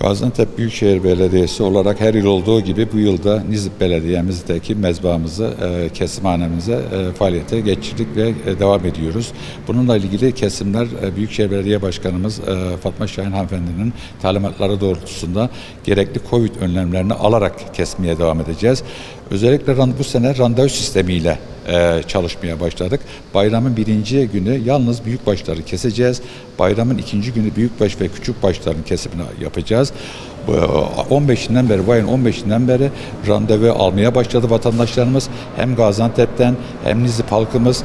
Gaziantep Büyükşehir Belediyesi olarak her yıl olduğu gibi bu yılda Nizip Belediye'mizdeki mezbahımızı, kesimhanemize faaliyete geçirdik ve devam ediyoruz. Bununla ilgili kesimler Büyükşehir Belediye Başkanımız Fatma Şahin Hanımefendi'nin talimatları doğrultusunda gerekli Covid önlemlerini alarak kesmeye devam edeceğiz. Özellikle bu sene randevu sistemiyle çalışmaya başladık. Bayramın birinci günü yalnız büyükbaşları keseceğiz. Bayramın ikinci günü büyükbaş ve küçükbaşların kesimini yapacağız. 15'inden beri, bu ayın 15'inden beri randevu almaya başladı vatandaşlarımız. Hem Gaziantep'ten hem Nizip halkımız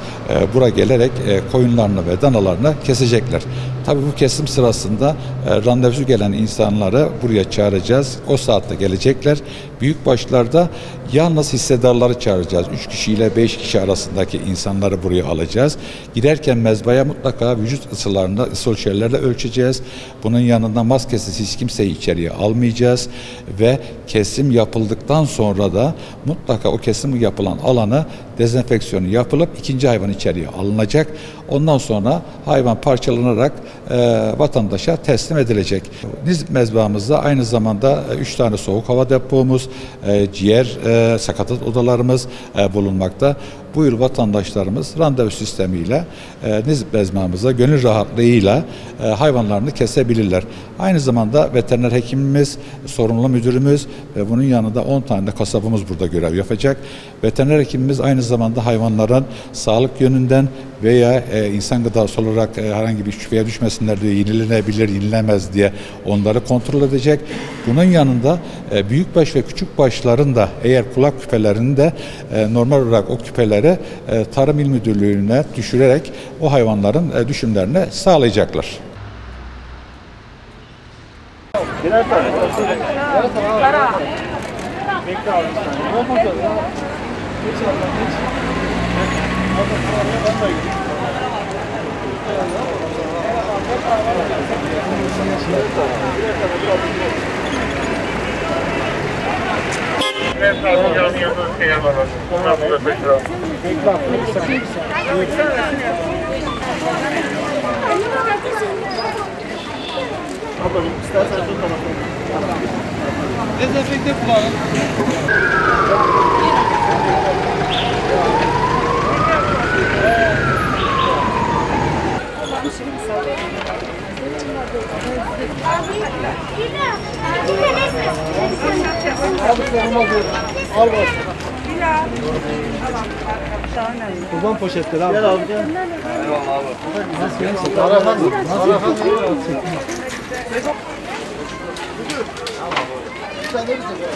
buraya gelerek koyunlarını ve danalarını kesecekler. Tabii bu kesim sırasında randevusu gelen insanları buraya çağıracağız. O saatte gelecekler. Büyükbaşlarda yalnız hissedarları çağıracağız. 3 kişi ile 5 kişi arasındaki insanları buraya alacağız. Giderken mezbaya mutlaka vücut ısılarını ısı ölçerlerle ölçeceğiz. Bunun yanında maskesiz hiç kimseyi içeriye almayacağız ve kesim yapıldıktan sonra da mutlaka o kesim yapılan alanı dezenfeksiyonu yapılıp ikinci hayvan içeriye alınacak. Ondan sonra hayvan parçalanarak vatandaşa teslim edilecek. Nizip mezbahımızda aynı zamanda 3 tane soğuk hava depomuz, ciğer sakatat odalarımız bulunmakta. Bu yıl vatandaşlarımız randevu sistemiyle Nizip mezbahımıza gönül rahatlığıyla hayvanlarını kesebilirler. Aynı zamanda veteriner hekimimiz, sorumlu müdürümüz ve bunun yanında 10 tane de kasabımız burada görev yapacak. Veteriner hekimimiz aynı zamanda hayvanların sağlık yönünden veya insan gıdası olarak herhangi bir şüpheye düşmesinler diye yenilenebilir, yenilemez diye onları kontrol edecek. Bunun yanında büyükbaş ve küçükbaşların da eğer kulak küpelerini de normal olarak o küpeleri Tarım İl Müdürlüğü'ne düşürerek o hayvanların düşümlerini sağlayacaklar. Birer tane. Kara. Bekle abi bir saniye. Olmaz ya. Geç abla geç. Ablacığım istersen şu tarafa. Dezenfekte kullanın. Al bak. Kurban poşetleri abi. Gel abi gel. Eyvallah abi. Arahan. Sen ne bize?